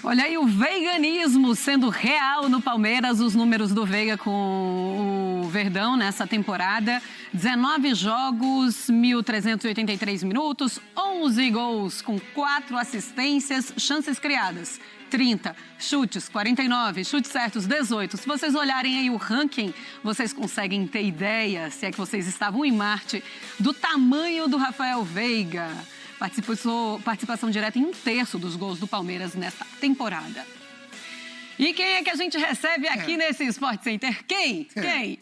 Olha aí o veiganismo sendo real no Palmeiras, os números do Veiga com o Verdão nessa temporada. 19 jogos, 1.383 minutos, 11 gols com 4 assistências, chances criadas 30, chutes 49, chutes certos 18. Se vocês olharem aí o ranking, vocês conseguem ter ideia, se é que vocês estavam em Marte, do tamanho do Rafael Veiga. Participação direta em 1/3 dos gols do Palmeiras nesta temporada. E quem é que a gente recebe aqui nesse Sport Center? Quem? Ele.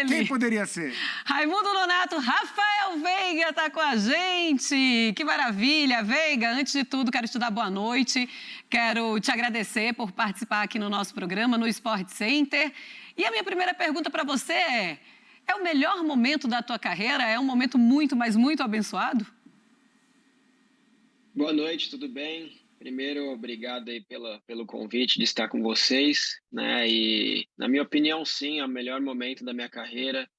Quem poderia ser? Raimundo Nonato, Rafael Veiga está com a gente. Que maravilha, Veiga. Antes de tudo, quero te dar boa noite. Quero te agradecer por participar aqui no nosso programa, no Sport Center. E a minha primeira pergunta para você é o melhor momento da tua carreira? É um momento muito, mas muito abençoado? Boa noite, tudo bem? Primeiro, obrigado aí pelo convite de estar com vocês, né? E, na minha opinião, sim, é o melhor momento da minha carreira,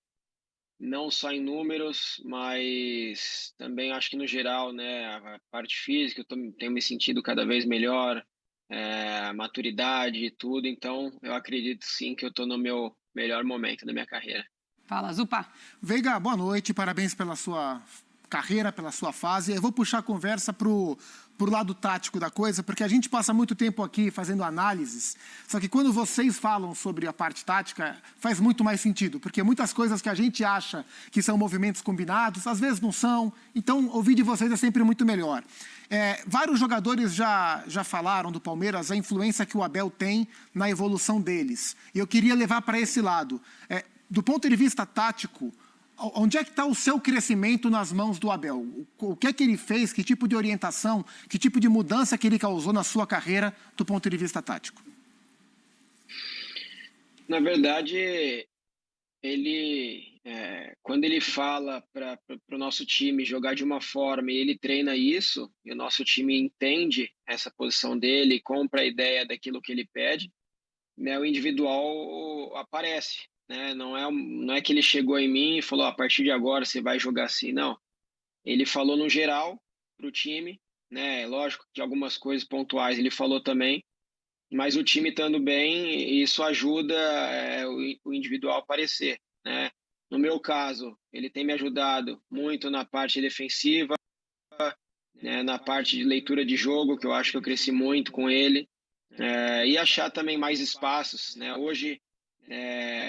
não só em números, mas também acho que no geral, né? A parte física, tenho me sentido cada vez melhor, maturidade e tudo, então eu acredito sim que eu estou no meu melhor momento da minha carreira. Fala, Zupa. Veiga, boa noite, parabéns pela sua carreira, pela sua fase. Eu vou puxar a conversa pro lado tático da coisa, porque a gente passa muito tempo aqui fazendo análises, só que quando vocês falam sobre a parte tática, faz muito mais sentido, porque muitas coisas que a gente acha que são movimentos combinados, às vezes não são, então ouvir de vocês é sempre muito melhor. Vários jogadores já falaram do Palmeiras, a influência que o Abel tem na evolução deles, e eu queria levar para esse lado. Do ponto de vista tático, onde é que está o seu crescimento nas mãos do Abel? O que é que ele fez? Que tipo de orientação? Que tipo de mudança que ele causou na sua carreira do ponto de vista tático? Na verdade, quando ele fala para o nosso time jogar de uma forma e ele treina isso, e o nosso time entende essa posição dele, compra a ideia daquilo que ele pede, né, o individual aparece. Né? Não é que ele chegou em mim e falou, a partir de agora você vai jogar assim, não. Ele falou no geral para o time, né? Lógico que algumas coisas pontuais ele falou também, mas o time estando bem, isso ajuda o individual a aparecer, né? No meu caso, ele tem me ajudado muito na parte defensiva, né? Na parte de leitura de jogo, que eu acho que eu cresci muito com ele, e achar também mais espaços, né? Hoje,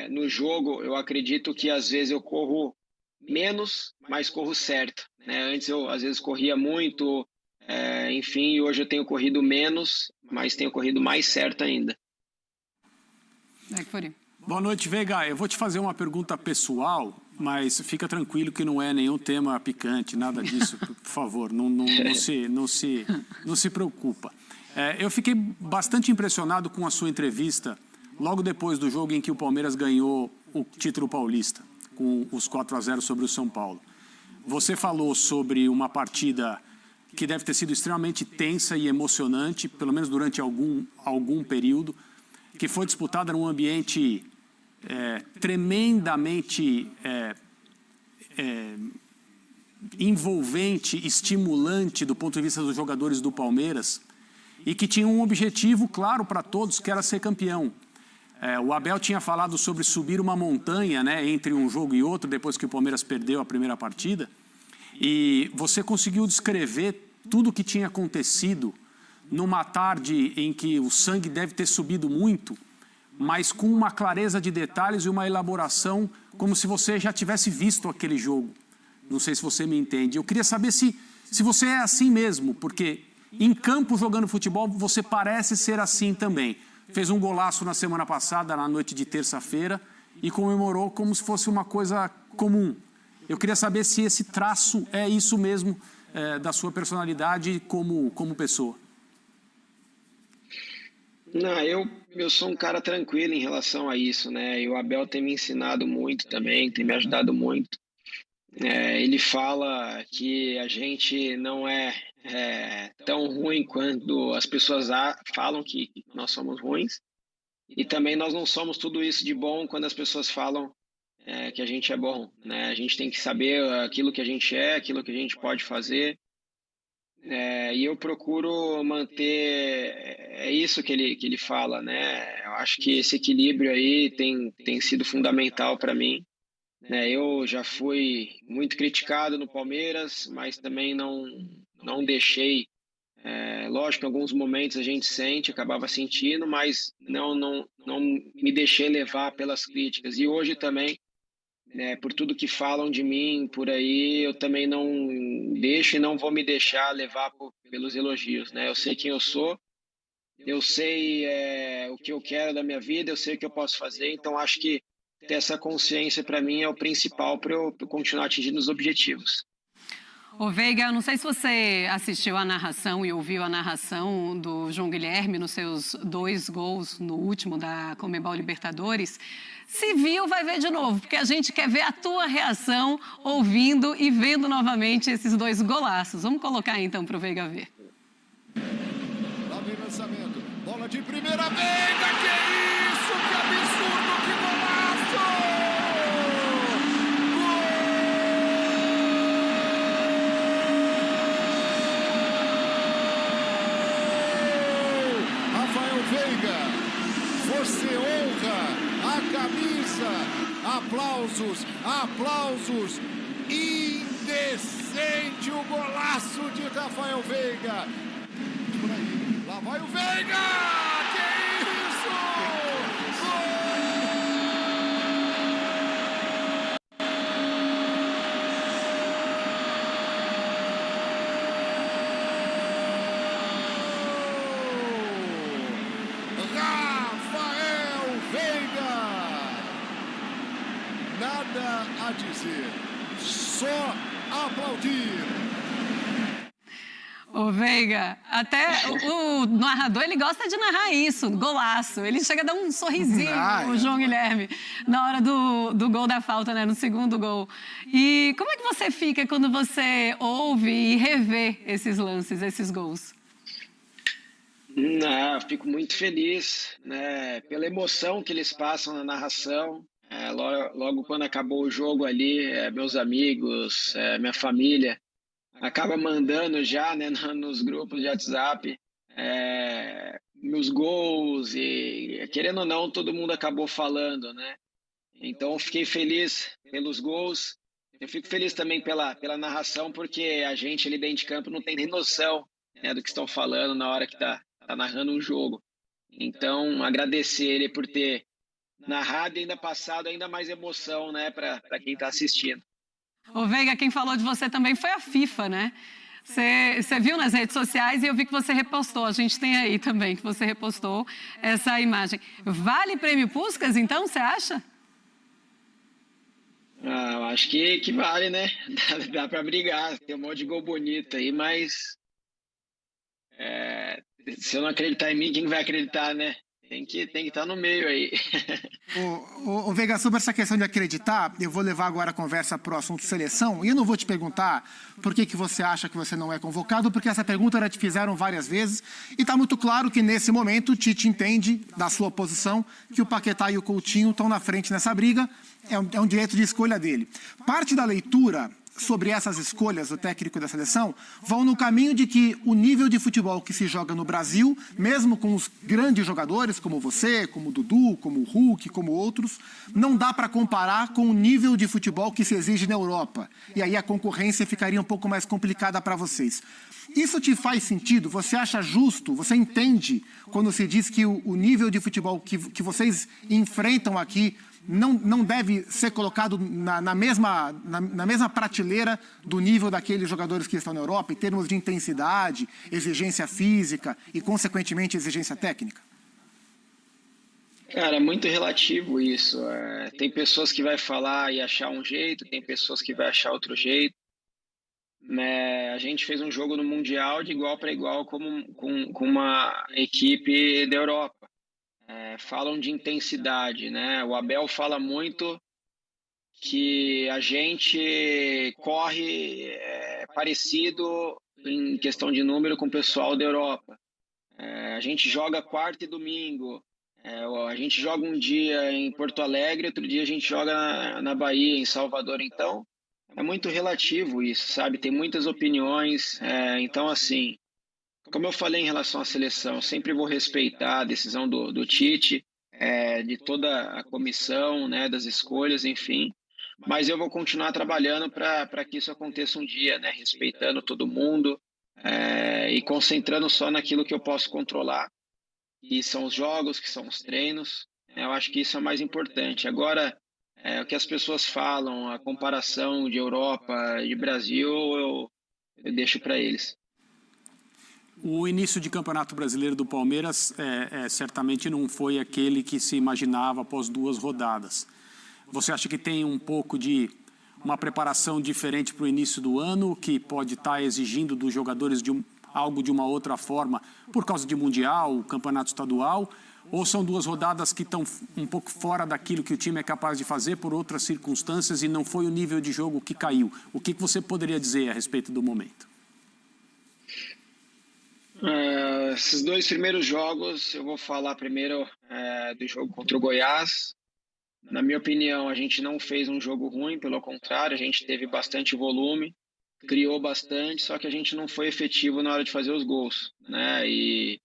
no jogo, eu acredito que às vezes eu corro menos, mas corro certo, né? Antes eu às vezes corria muito, enfim, hoje eu tenho corrido menos, mas tenho corrido mais certo ainda. Boa noite, Veiga. Eu vou te fazer uma pergunta pessoal, mas fica tranquilo que não é nenhum tema picante, nada disso, por favor, não se preocupa. Eu fiquei bastante impressionado com a sua entrevista logo depois do jogo em que o Palmeiras ganhou o título paulista, com os 4-0 sobre o São Paulo. Você falou sobre uma partida que deve ter sido extremamente tensa e emocionante, pelo menos durante algum período, que foi disputada num ambiente tremendamente envolvente, estimulante do ponto de vista dos jogadores do Palmeiras, e que tinha um objetivo claro para todos, que era ser campeão. O Abel tinha falado sobre subir uma montanha, né, entre um jogo e outro, depois que o Palmeiras perdeu a primeira partida. E você conseguiu descrever tudo o que tinha acontecido numa tarde em que o sangue deve ter subido muito, mas com uma clareza de detalhes e uma elaboração como se você já tivesse visto aquele jogo. Não sei se você me entende. Eu queria saber se você é assim mesmo, porque em campo, jogando futebol, você parece ser assim também. Fez um golaço na semana passada, na noite de terça-feira, e comemorou como se fosse uma coisa comum. Eu queria saber se esse traço é isso mesmo da sua personalidade como pessoa. Não, eu sou um cara tranquilo em relação a isso, né? E o Abel tem me ensinado muito também, tem me ajudado muito. Ele fala que a gente não é tão ruim quanto as pessoas falam que nós somos ruins, e também nós não somos tudo isso de bom quando as pessoas falam que a gente é bom, né? A gente tem que saber aquilo que a gente é, aquilo que a gente pode fazer, E eu procuro manter, é isso que ele fala, né? Eu acho que esse equilíbrio aí tem sido fundamental para mim, né? Eu já fui muito criticado no Palmeiras, mas também não deixei, lógico, em alguns momentos a gente sente, acabava sentindo, mas não me deixei levar pelas críticas. E hoje também, né, por tudo que falam de mim por aí, eu também não deixo e não vou me deixar levar pelos elogios, né? Eu sei quem eu sou, eu sei o que eu quero da minha vida, eu sei o que eu posso fazer, então acho que ter essa consciência para mim é o principal para eu continuar atingindo os objetivos. Ô Veiga, eu não sei se você assistiu a narração e ouviu a narração do João Guilherme nos seus 2 gols no último da Conmebol Libertadores. Se viu, vai ver de novo, porque a gente quer ver a tua reação ouvindo e vendo novamente esses 2 golaços. Vamos colocar aí, então para o Veiga ver. Lá vem lançamento, bola de primeira, Veiga, que isso, que absurdo, que golaço! Veiga, você honra a camisa, aplausos, aplausos, indecente o golaço de Rafael Veiga, por aí, lá vai o Veiga, que isso, gol! Nada a dizer, só aplaudir. Ô Veiga, até o narrador, ele gosta de narrar isso, golaço. Ele chega a dar um sorrisinho, o João Guilherme, na hora do gol da falta, né, no segundo gol. E como é que você fica quando você ouve e revê esses lances, esses gols? Eu fico muito feliz, né, pela emoção que eles passam na narração. Logo quando acabou o jogo ali, meus amigos, minha família, acaba mandando já, né, nos grupos de WhatsApp, meus gols e, querendo ou não, todo mundo acabou falando, né? Então, eu fiquei feliz pelos gols. Eu fico feliz também pela narração, porque a gente ali dentro de campo não tem nem noção, né, do que estão falando na hora que tá narrando um jogo. Então, agradecer ele por ter narrado e ainda passado ainda mais emoção, né, para quem está assistindo. Ô Veiga, quem falou de você também foi a FIFA, né? Você viu nas redes sociais e eu vi que você repostou. A gente tem aí também que você repostou essa imagem. Vale prêmio Puskás, então, você acha? Eu acho que vale, né? Dá para brigar. Tem um monte de gol bonito aí, mas se eu não acreditar em mim, quem vai acreditar, né? Tem que estar no meio aí. Ô Veiga, sobre essa questão de acreditar, eu vou levar agora a conversa para o assunto seleção, e eu não vou te perguntar por que você acha que você não é convocado, porque essa pergunta já te fizeram várias vezes, e está muito claro que nesse momento o Tite entende, da sua posição, que o Paquetá e o Coutinho estão na frente nessa briga, é um direito de escolha dele. Parte da leitura sobre essas escolhas do técnico da seleção vão no caminho de que o nível de futebol que se joga no Brasil, mesmo com os grandes jogadores como você, como o Dudu, como o Hulk, como outros, não dá para comparar com o nível de futebol que se exige na Europa. E aí a concorrência ficaria um pouco mais complicada para vocês. Isso te faz sentido? Você acha justo? Você entende quando se diz que o nível de futebol que vocês enfrentam aqui não deve ser colocado na mesma prateleira do nível daqueles jogadores que estão na Europa, em termos de intensidade, exigência física e, consequentemente, exigência técnica? Cara, é muito relativo isso. Tem pessoas que vai falar e achar um jeito, tem pessoas que vai achar outro jeito. A gente fez um jogo no Mundial de igual para igual com uma equipe da Europa. Falam de intensidade, né? O Abel fala muito que a gente corre parecido em questão de número com o pessoal da Europa. A gente joga quarta e domingo. A gente joga um dia em Porto Alegre, outro dia a gente joga na Bahia, em Salvador. Então, é é muito relativo isso, sabe? Tem muitas opiniões, então assim, como eu falei em relação à seleção, eu sempre vou respeitar a decisão do Tite, de toda a comissão, né, das escolhas, enfim, mas eu vou continuar trabalhando para que isso aconteça um dia, né, respeitando todo mundo, e concentrando só naquilo que eu posso controlar, que são os jogos, que são os treinos. Eu acho que isso é mais importante. Agora, o que as pessoas falam, a comparação de Europa e de Brasil, eu deixo para eles. O início de Campeonato Brasileiro do Palmeiras certamente não foi aquele que se imaginava após 2 rodadas. Você acha que tem um pouco de uma preparação diferente para o início do ano, que pode estar exigindo dos jogadores algo de uma outra forma por causa de Mundial, Campeonato Estadual? Ou são 2 rodadas que estão um pouco fora daquilo que o time é capaz de fazer por outras circunstâncias e não foi o nível de jogo que caiu? O que você poderia dizer a respeito do momento? Esses 2 primeiros jogos, eu vou falar primeiro do jogo contra o Goiás. Na minha opinião, a gente não fez um jogo ruim, pelo contrário, a gente teve bastante volume, criou bastante, só que a gente não foi efetivo na hora de fazer os gols, né? E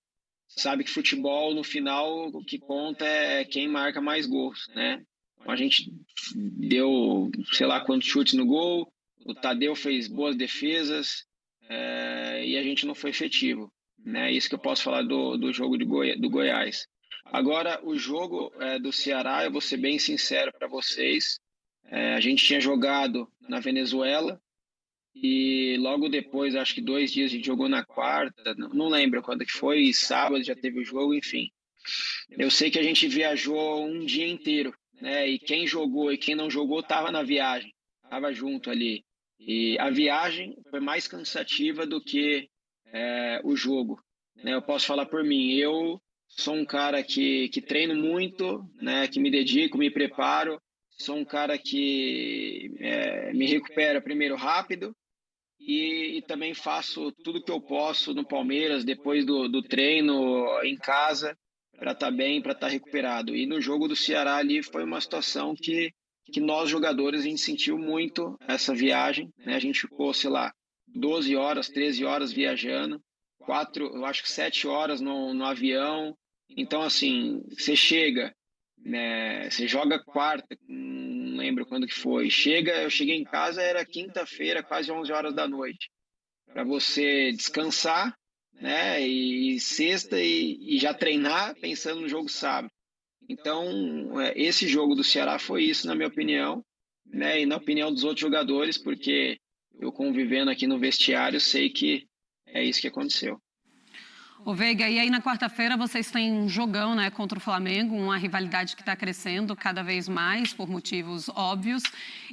sabe que futebol, no final, o que conta é quem marca mais gols, né? A gente deu, sei lá quantos chutes no gol, o Tadeu fez boas defesas, e a gente não foi efetivo, né? Isso que eu posso falar do jogo do Goiás. Agora, o jogo do Ceará, eu vou ser bem sincero para vocês, a gente tinha jogado na Venezuela e logo depois, acho que 2 dias a gente jogou na quarta, não lembro quando que foi, sábado já teve o jogo, enfim. Eu sei que a gente viajou um dia inteiro, né? E quem jogou e quem não jogou estava na viagem, estava junto ali. E a viagem foi mais cansativa do que o jogo, né? Eu posso falar por mim, eu sou um cara que treino muito, né? Que me dedico, me preparo, sou um cara que me recupera primeiro rápido e também faço tudo que eu posso no Palmeiras, depois do treino, em casa, para estar bem, para estar recuperado. E no jogo do Ceará ali foi uma situação que nós jogadores, a gente sentiu muito essa viagem, né? A gente ficou, sei lá, 12 horas, 13 horas viajando, 7 horas no avião. Então, assim, você chega, né? Você joga quarta, não lembro quando que foi. Eu cheguei em casa, era quinta-feira, quase 11 horas da noite, para você descansar, né? E sexta e já treinar pensando no jogo sábado. Então, esse jogo do Ceará foi isso, na minha opinião, né? E na opinião dos outros jogadores, porque eu convivendo aqui no vestiário, sei que é isso que aconteceu. Ô Veiga, e aí na quarta-feira vocês têm um jogão, né, contra o Flamengo, uma rivalidade que está crescendo cada vez mais por motivos óbvios,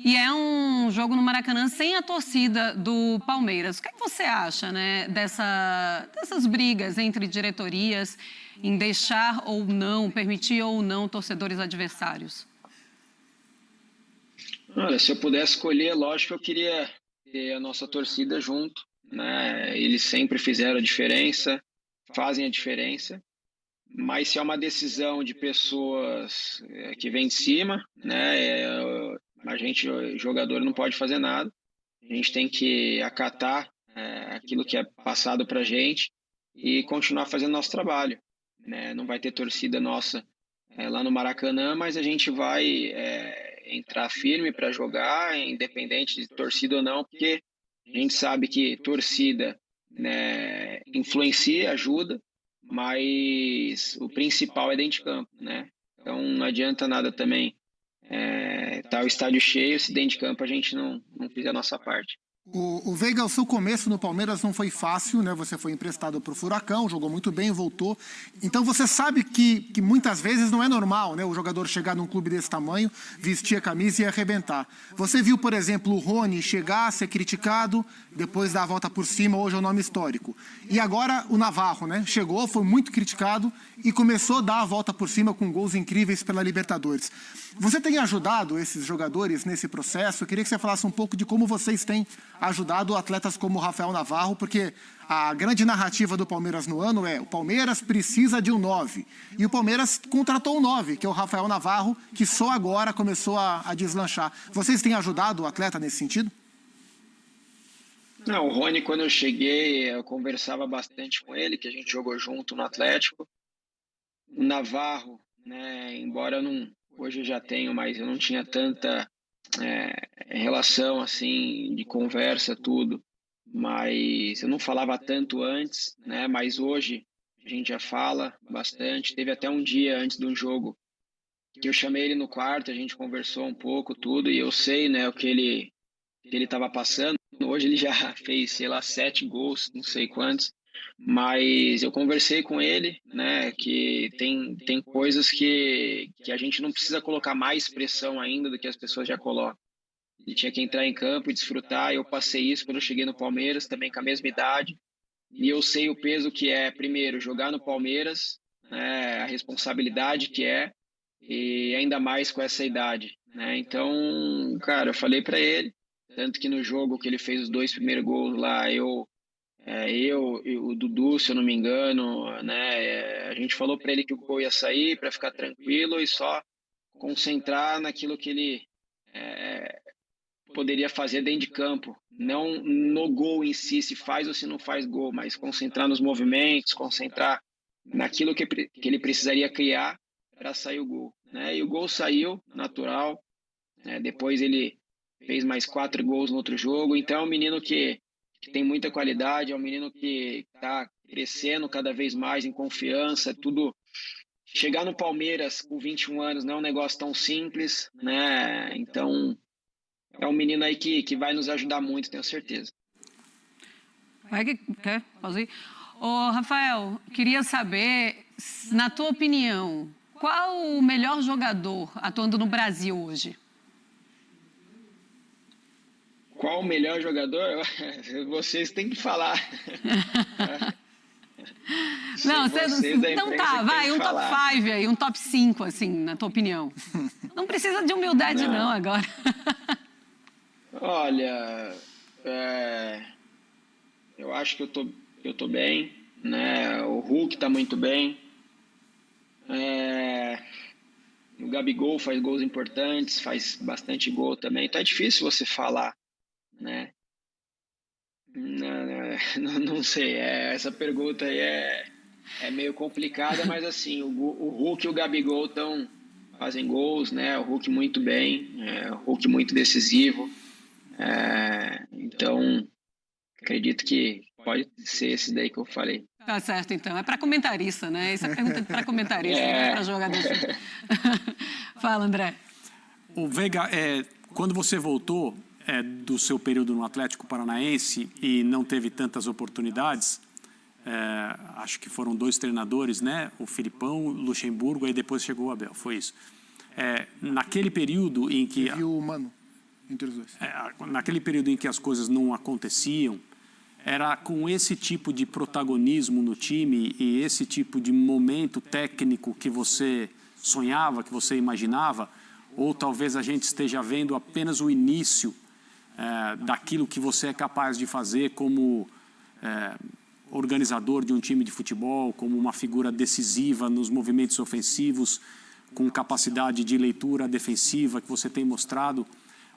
e é um jogo no Maracanã sem a torcida do Palmeiras. O que você acha, né, dessas brigas entre diretorias em deixar ou não, permitir ou não torcedores adversários? Olha, se eu pudesse escolher, lógico que eu queria ter a nossa torcida junto, né? Eles sempre fizeram a diferença, fazem a diferença, mas se é uma decisão de pessoas que vem de cima, né, a gente, jogador, não pode fazer nada, a gente tem que acatar aquilo que é passado para a gente e continuar fazendo nosso trabalho, né? Não vai ter torcida nossa lá no Maracanã, mas a gente vai entrar firme para jogar, independente de torcida ou não, porque a gente sabe que torcida, né, influencia, ajuda, mas o principal é dentro de campo, né? Então não adianta nada também tá o estádio cheio se dentro de campo a gente não fizer a nossa parte. O Veiga, o seu começo no Palmeiras não foi fácil, né? Você foi emprestado para o Furacão, jogou muito bem, voltou. Então você sabe que muitas vezes não é normal, né, o jogador chegar num clube desse tamanho, vestir a camisa e arrebentar. Você viu, por exemplo, o Rony chegar, ser criticado, depois dar a volta por cima, hoje é o nome histórico. E agora o Navarro, né? Chegou, foi muito criticado e começou a dar a volta por cima com gols incríveis pela Libertadores. Você tem ajudado esses jogadores nesse processo? Eu queria que você falasse um pouco de como vocês têm ajudado atletas como o Rafael Navarro, porque a grande narrativa do Palmeiras no ano é: o Palmeiras precisa de um 9. E o Palmeiras contratou um 9, que é o Rafael Navarro, que só agora começou a deslanchar. Vocês têm ajudado o atleta nesse sentido? Não, o Rony, quando eu cheguei, eu conversava bastante com ele, que a gente jogou junto no Atlético. O Navarro, né, embora eu não, hoje eu já tenho, mas eu não tinha tanta relação assim de conversa, tudo. Mas eu não falava tanto antes, né? Mas hoje a gente já fala bastante. Teve até um dia antes de um jogo que eu chamei ele no quarto, a gente conversou um pouco, tudo, e eu sei, né, o que ele estava passando. Hoje ele já fez, sei lá, 7 gols, não sei quantos, mas eu conversei com ele, né, que tem coisas que a gente não precisa colocar mais pressão ainda do que as pessoas já colocam. Ele tinha que entrar em campo e desfrutar. Eu passei isso quando eu cheguei no Palmeiras, também com a mesma idade, e eu sei o peso que é, primeiro, jogar no Palmeiras, né, a responsabilidade que é, e ainda mais com essa idade, né? Então, cara, eu falei para ele, tanto que no jogo que ele fez os 2 primeiros gols lá, eu e o Dudu, se eu não me engano, né? A gente falou para ele que o gol ia sair para ficar tranquilo e só concentrar naquilo que ele poderia fazer dentro de campo, não no gol em si, se faz ou se não faz gol, mas concentrar nos movimentos, concentrar naquilo que ele precisaria criar para sair o gol, né? E o gol saiu, natural, né? Depois ele fez mais 4 gols no outro jogo, então é um menino que tem muita qualidade, é um menino que está crescendo cada vez mais em confiança, tudo. Chegar no Palmeiras com 21 anos não é um negócio tão simples, né? Então é um menino aí que vai nos ajudar muito, tenho certeza. Quer? Posso ir? Ô, Rafael, queria saber, na tua opinião, qual o melhor jogador atuando no Brasil hoje? Qual o melhor jogador? Vocês têm que falar. Não, então tá, vai, um top 5 aí, um top 5, assim, na tua opinião. Não precisa de humildade não agora. Olha, eu acho que eu tô bem, né? O Hulk tá muito bem. O Gabigol faz gols importantes, faz bastante gol também. Então é difícil você falar, né? Não sei, essa pergunta aí é meio complicada, mas assim, o Hulk e o Gabigol fazem gols, né? O Hulk muito bem, o Hulk muito decisivo. Então, acredito que pode ser esse daí que eu falei. Tá certo, então. É para comentarista, né? Essa pergunta é para comentarista, não é para jogador. Fala, André. O Veiga, quando você voltou do seu período no Atlético Paranaense e não teve tantas oportunidades, acho que foram 2 treinadores, né? O Filipão, o Luxemburgo, aí depois chegou o Abel, foi isso. Naquele período em que... E o Mano, entre os dois. Naquele período em que as coisas não aconteciam, era com esse tipo de protagonismo no time e esse tipo de momento técnico que você sonhava, que você imaginava, ou talvez a gente esteja vendo apenas o início daquilo que você é capaz de fazer como organizador de um time de futebol, como uma figura decisiva nos movimentos ofensivos, com capacidade de leitura defensiva que você tem mostrado.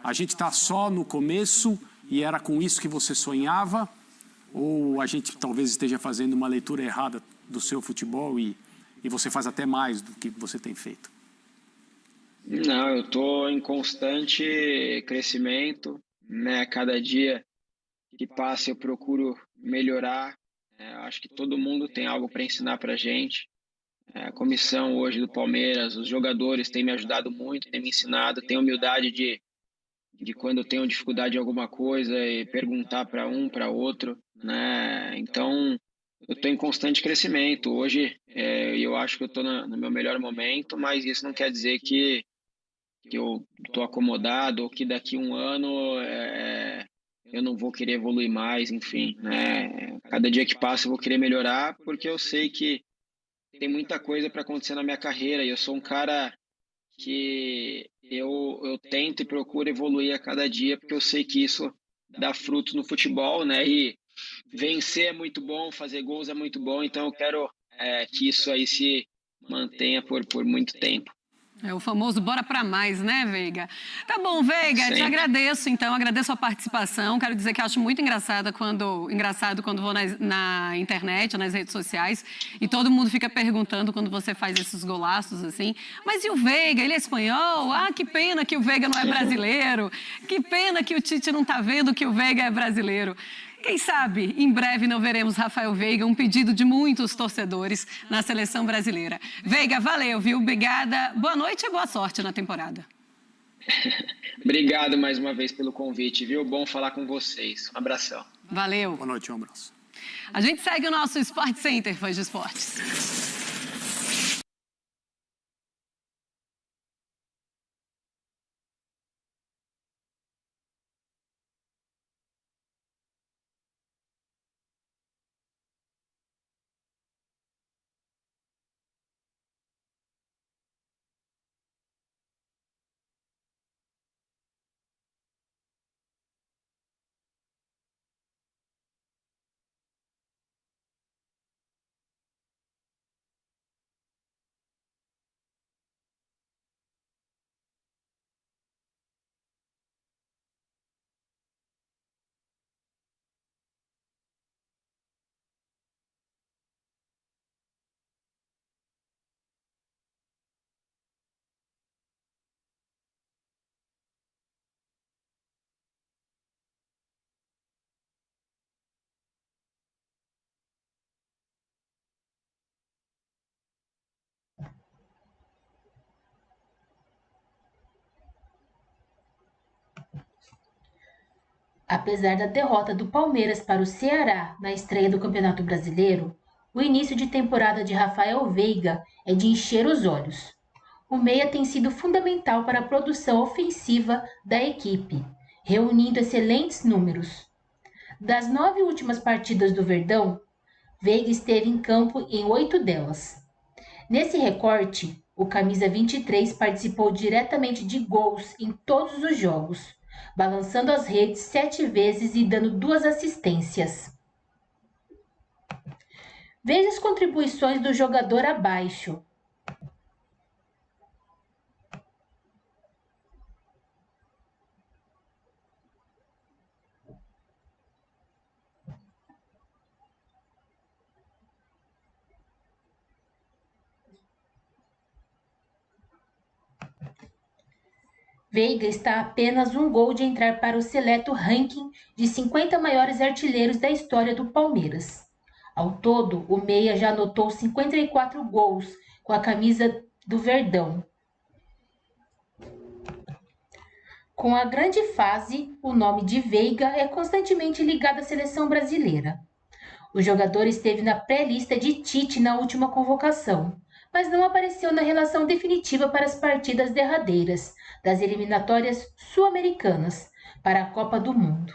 A gente está só no começo e era com isso que você sonhava? Ou a gente talvez esteja fazendo uma leitura errada do seu futebol e você faz até mais do que você tem feito? Não, eu estou em constante crescimento, né? Cada dia que passa eu procuro melhorar. Acho que todo mundo tem algo para ensinar para a gente. A comissão hoje do Palmeiras, os jogadores têm me ajudado muito, têm me ensinado, têm humildade de quando eu tenho dificuldade em alguma coisa e perguntar para um, para outro, né? Então, eu estou em constante crescimento. Hoje, eu acho que eu estou no meu melhor momento, mas isso não quer dizer que eu estou acomodado ou que daqui a um ano eu não vou querer evoluir mais, enfim, né? Cada dia que passa eu vou querer melhorar, porque eu sei que tem muita coisa para acontecer na minha carreira e eu sou um cara que eu tento e procuro evoluir a cada dia, porque eu sei que isso dá frutos no futebol, né? E vencer é muito bom, fazer gols é muito bom, então eu quero que isso aí se mantenha por muito tempo. É o famoso bora pra mais, né, Veiga? Tá bom, Veiga, Sim. te agradeço, então, agradeço a participação. Quero dizer que acho muito engraçado quando vou na internet, nas redes sociais, e todo mundo fica perguntando quando você faz esses golaços, assim. Mas e o Veiga? Ele é espanhol? Ah, que pena que o Veiga não é brasileiro. Que pena que o Tite não tá vendo que o Veiga é brasileiro. Quem sabe, em breve não veremos Rafael Veiga, um pedido de muitos torcedores na seleção brasileira. Veiga, valeu, viu? Obrigada. Boa noite e boa sorte na temporada. Obrigado mais uma vez pelo convite, viu? Bom falar com vocês. Um abração. Valeu. Boa noite, um abraço. A gente segue o nosso Sport Center, fãs de esportes. Apesar da derrota do Palmeiras para o Ceará na estreia do Campeonato Brasileiro, o início de temporada de Rafael Veiga é de encher os olhos. O meia tem sido fundamental para a produção ofensiva da equipe, reunindo excelentes números. Das 9 últimas partidas do Verdão, Veiga esteve em campo em 8 delas. Nesse recorte, o camisa 23 participou diretamente de gols em todos os jogos, balançando as redes 7 vezes e dando 2 assistências. Veja as contribuições do jogador abaixo. Veiga está a apenas um gol de entrar para o seleto ranking de 50 maiores artilheiros da história do Palmeiras. Ao todo, o meia já anotou 54 gols com a camisa do Verdão. Com a grande fase, o nome de Veiga é constantemente ligado à seleção brasileira. O jogador esteve na pré-lista de Tite na última convocação, mas não apareceu na relação definitiva para as partidas derradeiras das eliminatórias sul-americanas para a Copa do Mundo.